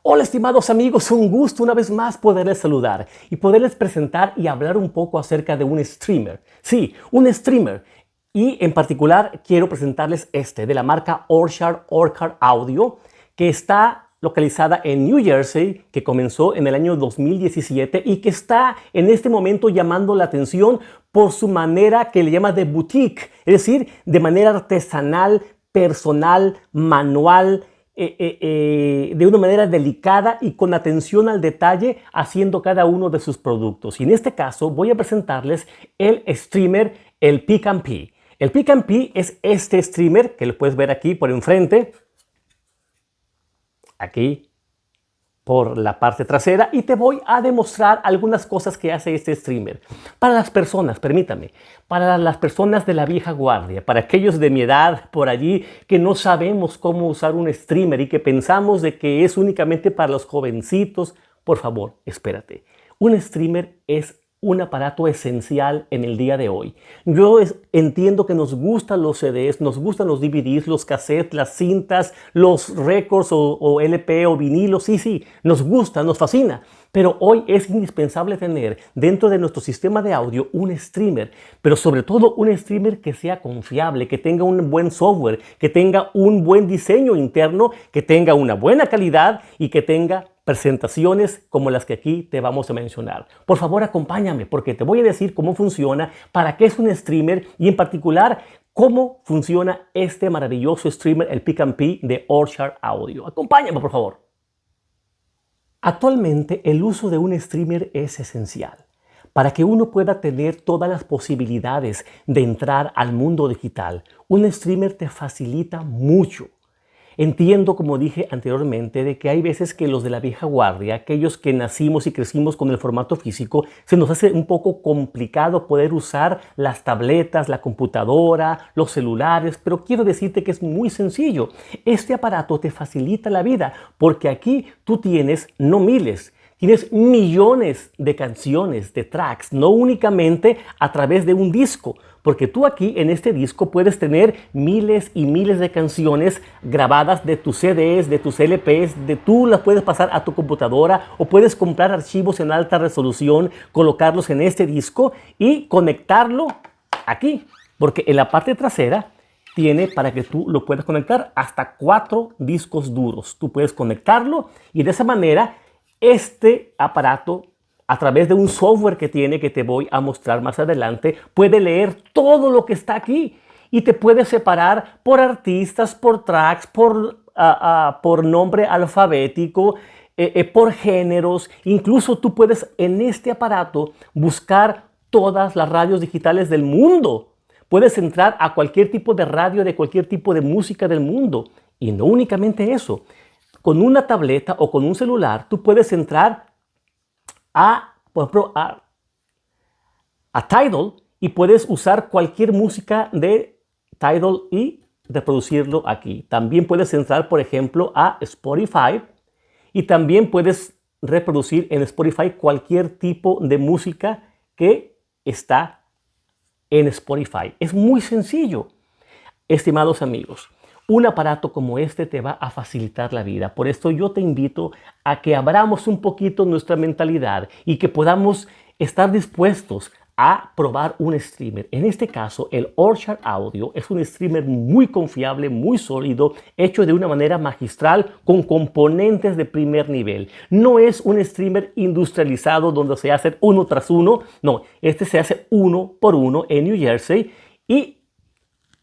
Hola estimados amigos, un gusto una vez más poderles saludar y poderles presentar y hablar un poco acerca de un streamer. Sí, un streamer. Y en particular quiero presentarles de la marca Orchard Audio, que está localizada en New Jersey, que comenzó en el año 2017 y que está en este momento llamando la atención por su manera que le llama de boutique, es decir, de manera artesanal, personal, manual, de una manera delicada y con atención al detalle haciendo cada uno de sus productos. Y en este caso voy a presentarles el streamer, el Pick and Pee. El Pick and Pee es este streamer que lo puedes ver aquí por enfrente, aquí por la parte trasera, y te voy a demostrar algunas cosas que hace este streamer. Para las personas, permítame, para las personas de la vieja guardia, para aquellos de mi edad por allí que no sabemos cómo usar un streamer y que pensamos de que es únicamente para los jovencitos, por favor, espérate. Un streamer es un aparato esencial en el día de hoy. Yo entiendo que nos gustan los CDs, nos gustan los DVDs, los cassettes, las cintas, los records o LP o vinilos. Sí, nos gusta, nos fascina. Pero hoy es indispensable tener dentro de nuestro sistema de audio un streamer, pero sobre todo un streamer que sea confiable, que tenga un buen software, que tenga un buen diseño interno, que tenga una buena calidad y que tenga presentaciones como las que aquí te vamos a mencionar. Por favor, acompáñame porque te voy a decir cómo funciona, para qué es un streamer y en particular cómo funciona este maravilloso streamer, el Pick and Pee de Orchard Audio. Acompáñame, por favor. Actualmente el uso de un streamer es esencial para que uno pueda tener todas las posibilidades de entrar al mundo digital. Un streamer te facilita mucho. Entiendo, como dije anteriormente, de que hay veces que los de la vieja guardia, aquellos que nacimos y crecimos con el formato físico, se nos hace un poco complicado poder usar las tabletas, la computadora, los celulares, pero quiero decirte que es muy sencillo. Este aparato te facilita la vida porque aquí tú tienes no miles, tienes millones de canciones, de tracks, no únicamente a través de un disco, porque tú aquí en este disco puedes tener miles y miles de canciones grabadas de tus CDs, de tus LPs, tú las puedes pasar a tu computadora o puedes comprar archivos en alta resolución, colocarlos en este disco y conectarlo aquí, porque en la parte trasera tiene para que tú lo puedas conectar hasta 4 discos duros. Tú puedes conectarlo y de esa manera este aparato, a través de un software que tiene, que te voy a mostrar más adelante, puede leer todo lo que está aquí y te puede separar por artistas, por tracks, por nombre alfabético, por géneros. Incluso tú puedes en este aparato buscar todas las radios digitales del mundo. Puedes entrar a cualquier tipo de radio, de cualquier tipo de música del mundo. Y no únicamente eso. Con una tableta o con un celular, tú puedes entrar por ejemplo, a Tidal y puedes usar cualquier música de Tidal y reproducirlo aquí. También puedes entrar, por ejemplo, a Spotify y también puedes reproducir en Spotify cualquier tipo de música que está en Spotify. Es muy sencillo, estimados amigos. Un aparato como este te va a facilitar la vida. Por esto yo te invito a que abramos un poquito nuestra mentalidad y que podamos estar dispuestos a probar un streamer. En este caso, el Orchard Audio es un streamer muy confiable, muy sólido, hecho de una manera magistral con componentes de primer nivel. No es un streamer industrializado donde se hace uno tras uno. No, este se hace uno por uno en New Jersey y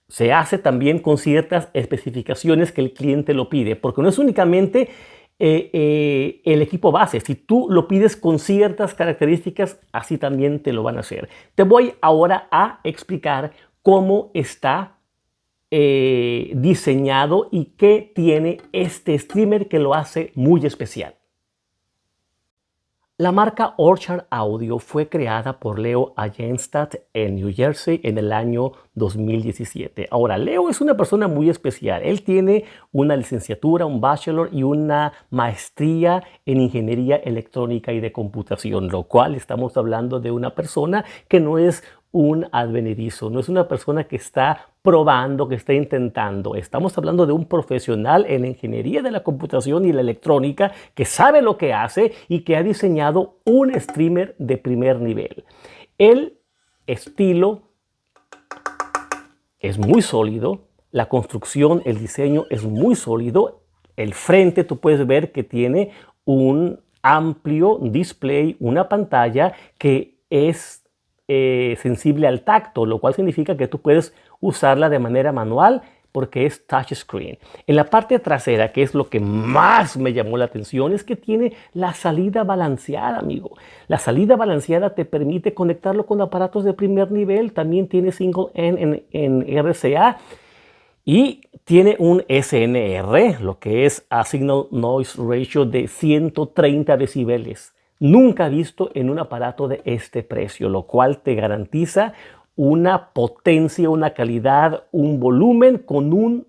se hace también con ciertas especificaciones que el cliente lo pide, porque no es únicamente el equipo base. Si tú lo pides con ciertas características, así también te lo van a hacer. Te voy ahora a explicar cómo está diseñado y qué tiene este streamer que lo hace muy especial. La marca Orchard Audio fue creada por Leo Ayenstadt en New Jersey en el año 2017. Ahora, Leo es una persona muy especial. Él tiene una licenciatura, un bachelor y una maestría en ingeniería electrónica y de computación, lo cual estamos hablando de una persona que no es un advenedizo, no es una persona que está probando, que está intentando. Estamos hablando de un profesional en la ingeniería de la computación y la electrónica que sabe lo que hace y que ha diseñado un streamer de primer nivel. El estilo es muy sólido, la construcción, el diseño es muy sólido. El frente tú puedes ver que tiene un amplio display, una pantalla que es sensible al tacto, lo cual significa que tú puedes usarla de manera manual porque es touchscreen. En la parte trasera, que es lo que más me llamó la atención, es que tiene la salida balanceada, amigo. La salida balanceada te permite conectarlo con aparatos de primer nivel. También tiene single N en RCA y tiene un SNR, lo que es a Signal Noise Ratio de 130 decibeles. Nunca visto en un aparato de este precio, lo cual te garantiza una potencia, una calidad, un volumen con un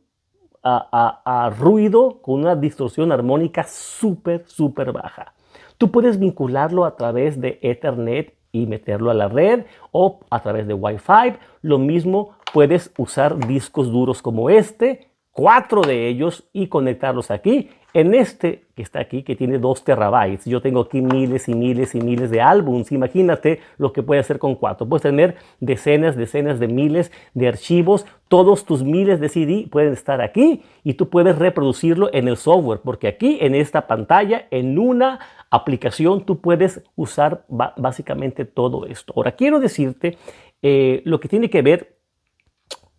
ruido, con una distorsión armónica súper baja. Tú puedes vincularlo a través de Ethernet y meterlo a la red o a través de Wi-Fi. Lo mismo, puedes usar discos duros como este, 4 de ellos, y conectarlos aquí. En este que está aquí, que tiene 2 terabytes, yo tengo aquí miles y miles y miles de álbums. Imagínate lo que puedes hacer con 4. Puedes tener decenas de miles de archivos. Todos tus miles de CD pueden estar aquí y tú puedes reproducirlo en el software, porque aquí en esta pantalla, en una aplicación, tú puedes usar básicamente todo esto. Ahora quiero decirte lo que tiene que ver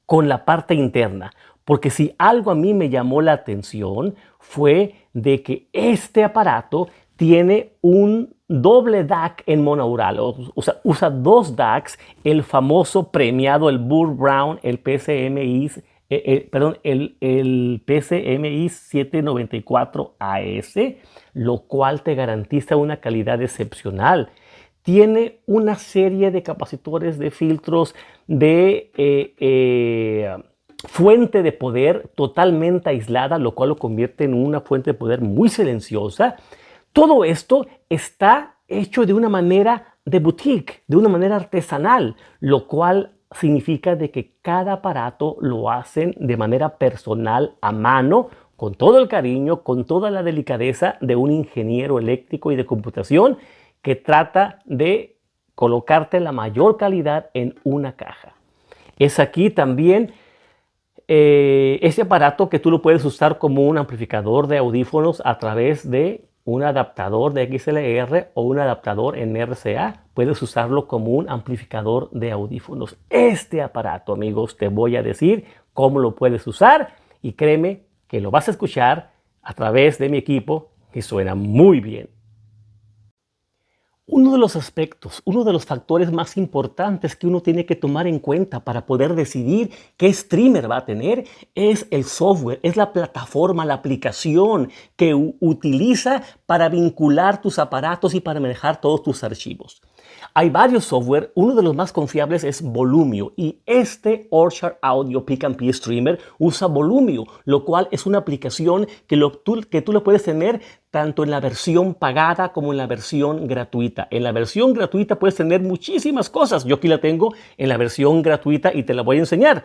con la parte interna. Porque si algo a mí me llamó la atención fue de que este aparato tiene un doble DAC en monaural, o sea, usa 2 DACs, el famoso premiado, el Burr Brown, el PCMI, el PCMI 794AS, lo cual te garantiza una calidad excepcional. Tiene una serie de capacitores, de filtros, de fuente de poder totalmente aislada, lo cual lo convierte en una fuente de poder muy silenciosa. Todo esto está hecho de una manera de boutique, de una manera artesanal, lo cual significa de que cada aparato lo hacen de manera personal, a mano, con todo el cariño, con toda la delicadeza de un ingeniero eléctrico y de computación que trata de colocarte la mayor calidad en una caja. Es aquí también ese aparato que tú lo puedes usar como un amplificador de audífonos a través de un adaptador de XLR o un adaptador en RCA. Puedes usarlo como un amplificador de audífonos. Este aparato, amigos, te voy a decir cómo lo puedes usar y créeme que lo vas a escuchar a través de mi equipo, que suena muy bien. Uno de los aspectos, uno de los factores más importantes que uno tiene que tomar en cuenta para poder decidir qué streamer va a tener es el software, es la plataforma, la aplicación que utiliza para vincular tus aparatos y para manejar todos tus archivos. Hay varios software, uno de los más confiables es Volumio y este Orchard Audio Pick and Pay Streamer usa Volumio, lo cual es una aplicación que tú lo puedes tener tanto en la versión pagada como en la versión gratuita. En la versión gratuita puedes tener muchísimas cosas. Yo aquí la tengo en la versión gratuita y te la voy a enseñar.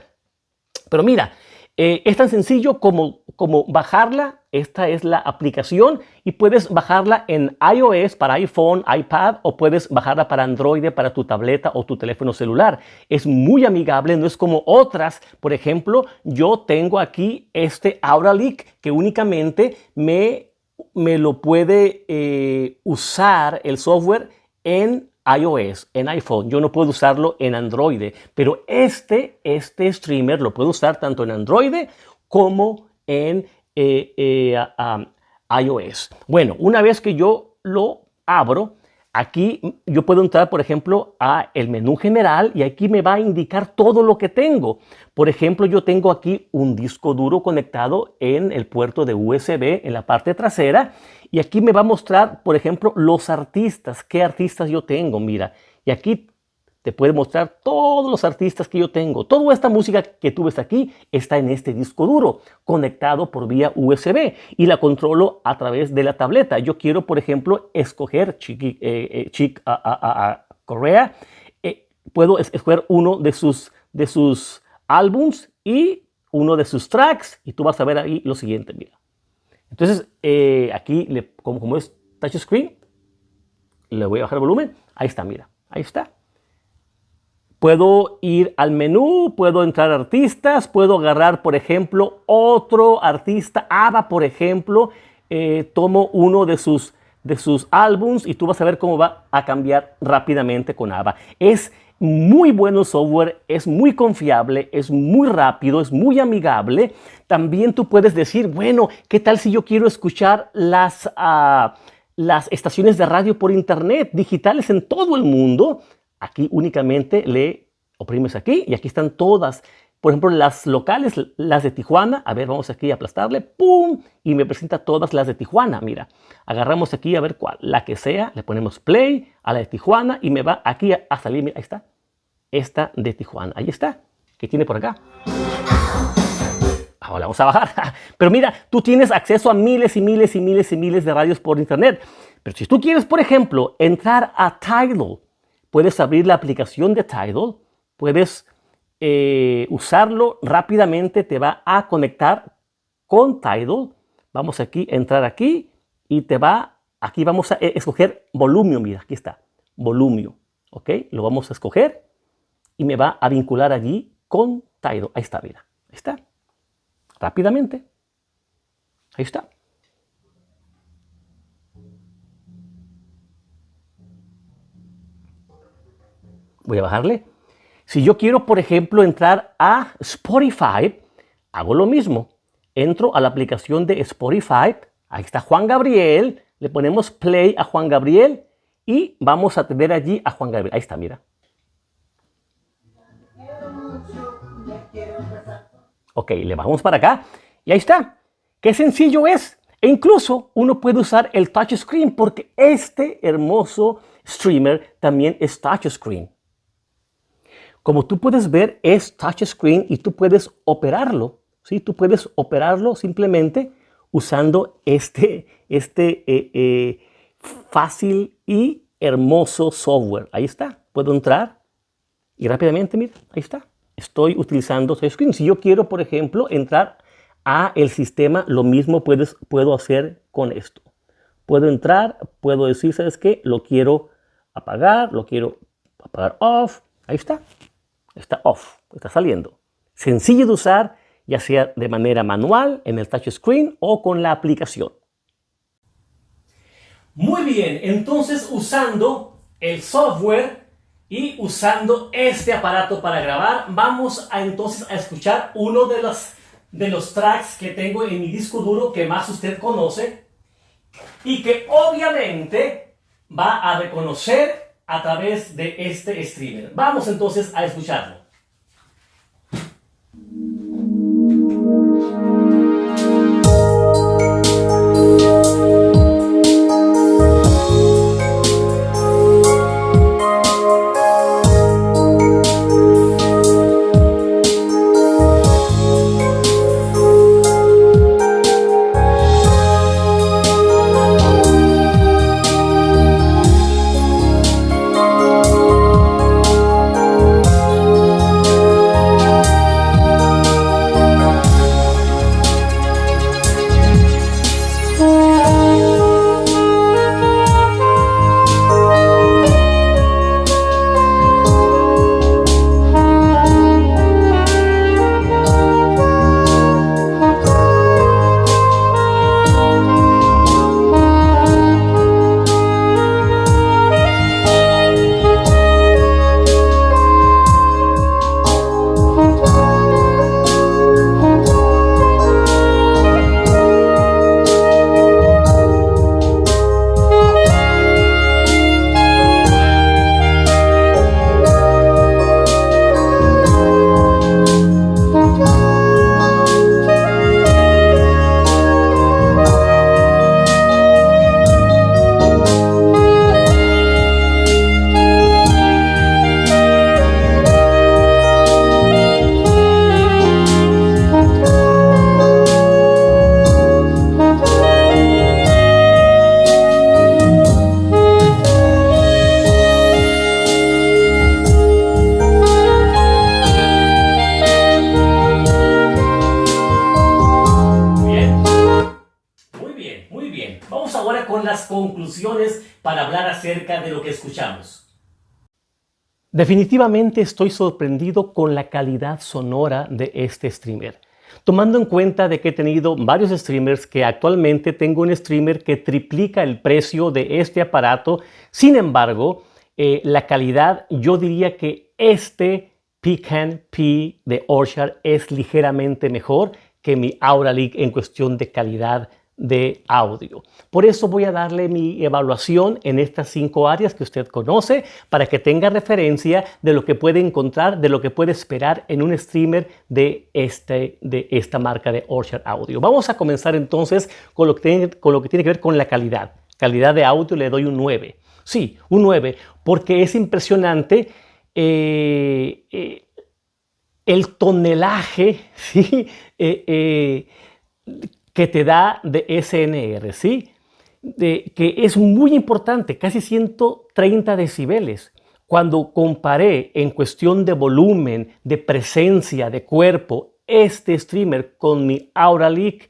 Pero mira, es tan sencillo como bajarla. Esta es la aplicación y puedes bajarla en iOS para iPhone, iPad o puedes bajarla para Android, para tu tableta o tu teléfono celular. Es muy amigable, no es como otras. Por ejemplo, yo tengo aquí este Auralic que únicamente me lo puede usar el software en iOS, en iPhone. Yo no puedo usarlo en Android, pero este streamer lo puedo usar tanto en Android como en iOS. Bueno, una vez que yo lo abro, aquí yo puedo entrar, por ejemplo, a el menú general y aquí me va a indicar todo lo que tengo. Por ejemplo, yo tengo aquí un disco duro conectado en el puerto de USB en la parte trasera y aquí me va a mostrar, por ejemplo, los artistas, qué artistas yo tengo, mira. Y aquí te puede mostrar todos los artistas que yo tengo. Toda esta música que tú ves aquí está en este disco duro, conectado por vía USB y la controlo a través de la tableta. Yo quiero, por ejemplo, escoger Chick Corea. puedo escoger uno de sus álbums y uno de sus tracks, y tú vas a ver ahí lo siguiente, mira. Entonces, aquí, como es touchscreen, le voy a bajar el volumen. Ahí está, mira, ahí está. Puedo ir al menú, puedo entrar a artistas, puedo agarrar, por ejemplo, otro artista, ABBA, por ejemplo. Tomo uno de sus álbums y tú vas a ver cómo va a cambiar rápidamente con ABBA. Es muy bueno el software, es muy confiable, es muy rápido, es muy amigable. También tú puedes decir, bueno, ¿qué tal si yo quiero escuchar las estaciones de radio por internet digitales en todo el mundo? Aquí únicamente le oprimes aquí y aquí están todas. Por ejemplo, las locales, las de Tijuana. A ver, vamos aquí a aplastarle. ¡Pum! Y me presenta todas las de Tijuana. Mira, agarramos aquí a ver cuál. La que sea, le ponemos play a la de Tijuana y me va aquí a salir. Mira, ahí está. Esta de Tijuana. Ahí está. ¿Qué tiene por acá? Ahora vamos a bajar. Pero mira, tú tienes acceso a miles y miles y miles y miles de radios por internet. Pero si tú quieres, por ejemplo, entrar a Tidal, puedes abrir la aplicación de Tidal, puedes usarlo rápidamente, te va a conectar con Tidal. Vamos aquí, entrar aquí y aquí vamos a escoger Volumio, mira, aquí está, Volumio, ¿ok? Lo vamos a escoger y me va a vincular allí con Tidal. Ahí está, mira, ahí está, rápidamente, ahí está. Voy a bajarle. Si yo quiero, por ejemplo, entrar a Spotify, hago lo mismo. Entro a la aplicación de Spotify. Ahí está Juan Gabriel. Le ponemos play a Juan Gabriel y vamos a tener allí a Juan Gabriel. Ahí está, mira. Ok, le bajamos para acá y ahí está. Qué sencillo es. E incluso uno puede usar el touchscreen porque este hermoso streamer también es touchscreen. Como tú puedes ver, es touchscreen y tú puedes operarlo, ¿sí? Tú puedes operarlo simplemente usando este fácil y hermoso software. Ahí está. Puedo entrar y rápidamente, mira, ahí está. Estoy utilizando touchscreen. Si yo quiero, por ejemplo, entrar a el sistema, lo mismo puedo hacer con esto. Puedo entrar, puedo decir, ¿sabes qué? Lo quiero apagar off. Ahí está. Está off, está saliendo. Sencillo de usar, ya sea de manera manual, en el touchscreen o con la aplicación. Muy bien, entonces usando el software y usando este aparato para grabar, vamos entonces a escuchar uno de los tracks que tengo en mi disco duro que más usted conoce y que obviamente va a reconocer a través de este streamer. Vamos entonces a escucharlo. las conclusiones para hablar acerca de lo que escuchamos. Definitivamente estoy sorprendido con la calidad sonora de este streamer. Tomando en cuenta de que he tenido varios streamers, que actualmente tengo un streamer que triplica el precio de este aparato. Sin embargo, la calidad, yo diría que este Pecan P de Orchard es ligeramente mejor que mi Auralic en cuestión de calidad de audio. Por eso voy a darle mi evaluación en estas 5 áreas que usted conoce para que tenga referencia de lo que puede encontrar, de lo que puede esperar en un streamer de esta marca de Orchard Audio. Vamos a comenzar entonces con lo que tiene que ver con la calidad. Calidad de audio le doy un 9. Sí, un 9, porque es impresionante el tonelaje, ¿sí? Que te da de SNR, ¿sí? Que es muy importante, casi 130 decibeles. Cuando comparé en cuestión de volumen, de presencia, de cuerpo, este streamer con mi Auralic,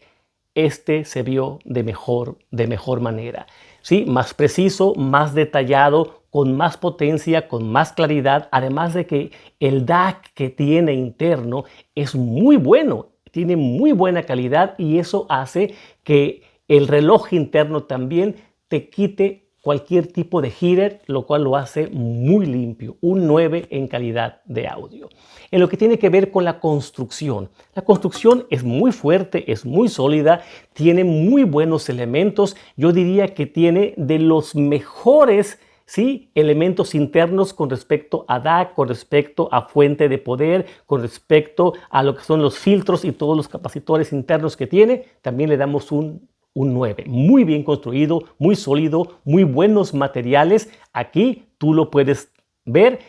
este se vio de mejor manera, ¿sí? Más preciso, más detallado, con más potencia, con más claridad, además de que el DAC que tiene interno es muy bueno. Tiene muy buena calidad y eso hace que el reloj interno también te quite cualquier tipo de jitter, lo cual lo hace muy limpio. Un 9 en calidad de audio. En lo que tiene que ver con la construcción es muy fuerte, es muy sólida, tiene muy buenos elementos. Yo diría que tiene de los mejores, ¿sí?, elementos internos con respecto a DAC, con respecto a fuente de poder, con respecto a lo que son los filtros y todos los capacitores internos que tiene. También le damos un 9. Muy bien construido, muy sólido, muy buenos materiales. Aquí tú lo puedes ver.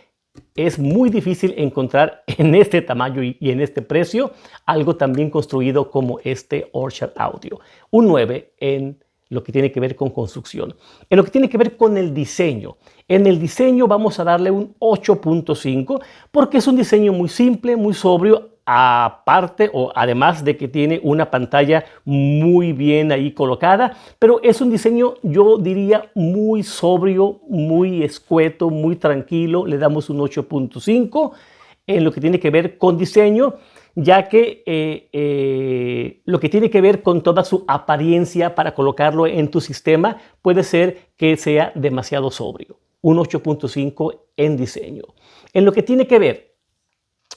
Es muy difícil encontrar en este tamaño y en este precio algo tan bien construido como este Orchard Audio. Un 9 en lo que tiene que ver con construcción. En lo que tiene que ver con el diseño. En el diseño vamos a darle un 8.5 porque es un diseño muy simple, muy sobrio, aparte o además de que tiene una pantalla muy bien ahí colocada, pero es un diseño, yo diría, muy sobrio, muy escueto, muy tranquilo. Le damos un 8.5 en lo que tiene que ver con diseño, ya que lo que tiene que ver con toda su apariencia para colocarlo en tu sistema puede ser que sea demasiado sobrio. Un 8.5 en diseño. En lo que tiene que ver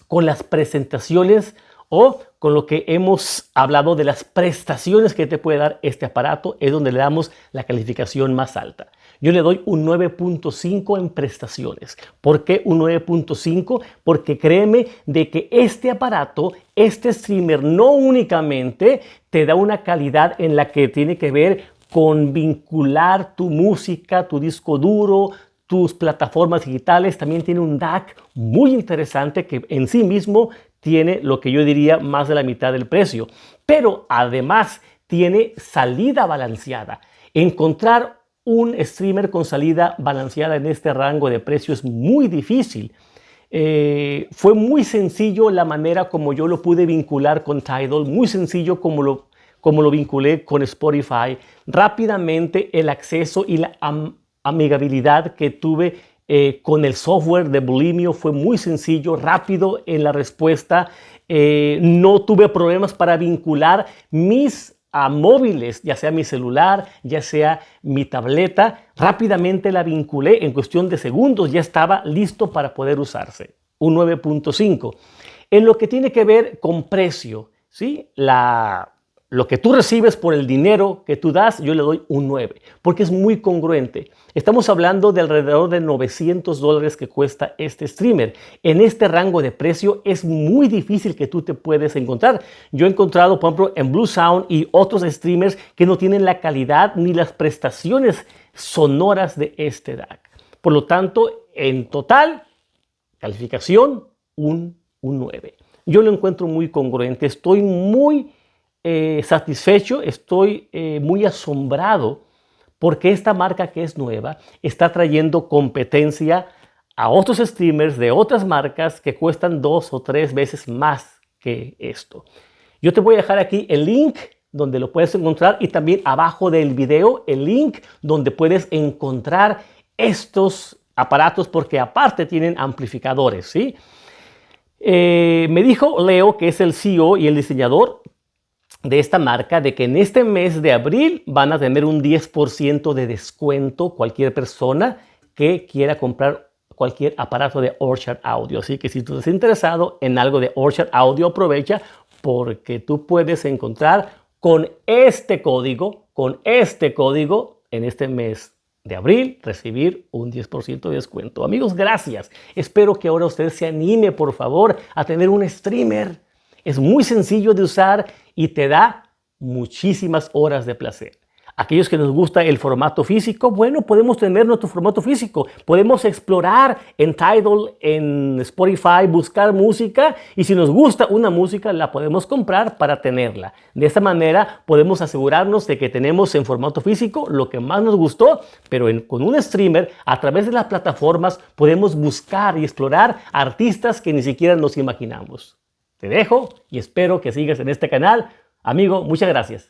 con las presentaciones o con lo que hemos hablado de las prestaciones que te puede dar este aparato, es donde le damos la calificación más alta. Yo le doy un 9.5 en prestaciones. ¿Por qué un 9.5? Porque créeme de que este aparato, este streamer, no únicamente te da una calidad en la que tiene que ver con vincular tu música, tu disco duro, tus plataformas digitales, también tiene un DAC muy interesante que en sí mismo tiene lo que yo diría más de la mitad del precio. Pero además tiene salida balanceada. Encontrar un streamer con salida balanceada en este rango de precio es muy difícil. Fue muy sencillo la manera como yo lo pude vincular con Tidal, muy sencillo como lo vinculé con Spotify. Rápidamente el acceso y la amigabilidad que tuve con el software de Bulimio fue muy sencillo, rápido en la respuesta. No tuve problemas para vincular mis móviles, ya sea mi celular, ya sea mi tableta. Rápidamente la vinculé, en cuestión de segundos ya estaba listo para poder usarse. Un 9.5. En lo que tiene que ver con precio, ¿sí? Lo que tú recibes por el dinero que tú das, yo le doy un 9, porque es muy congruente. Estamos hablando de alrededor de $900 que cuesta este streamer. En este rango de precio es muy difícil que tú te puedes encontrar. Yo he encontrado, por ejemplo, en Bluesound y otros streamers que no tienen la calidad ni las prestaciones sonoras de este DAC. Por lo tanto, en total, calificación, un 9. Yo lo encuentro muy congruente. Estoy muy satisfecho, estoy muy asombrado porque esta marca que es nueva está trayendo competencia a otros streamers de otras marcas que cuestan 2 o 3 veces más que esto. Yo te voy a dejar aquí el link donde lo puedes encontrar, y también abajo del video el link donde puedes encontrar estos aparatos, porque aparte tienen amplificadores, ¿sí? Me dijo Leo, que es el CEO y el diseñador de esta marca, de que en este mes de abril van a tener un 10% de descuento cualquier persona que quiera comprar cualquier aparato de Orchard Audio. Así que si tú estás interesado en algo de Orchard Audio, aprovecha, porque tú puedes encontrar con este código en este mes de abril, recibir un 10% de descuento. Amigos, gracias. Espero que ahora usted se anime, por favor, a tener un streamer. Es muy sencillo de usar y te da muchísimas horas de placer. Aquellos que nos gusta el formato físico, bueno, podemos tener nuestro formato físico. Podemos explorar en Tidal, en Spotify, buscar música, y si nos gusta una música, la podemos comprar para tenerla. De esta manera podemos asegurarnos de que tenemos en formato físico lo que más nos gustó, pero con un streamer, a través de las plataformas, podemos buscar y explorar artistas que ni siquiera nos imaginamos. Te dejo y espero que sigas en este canal. Amigo, muchas gracias.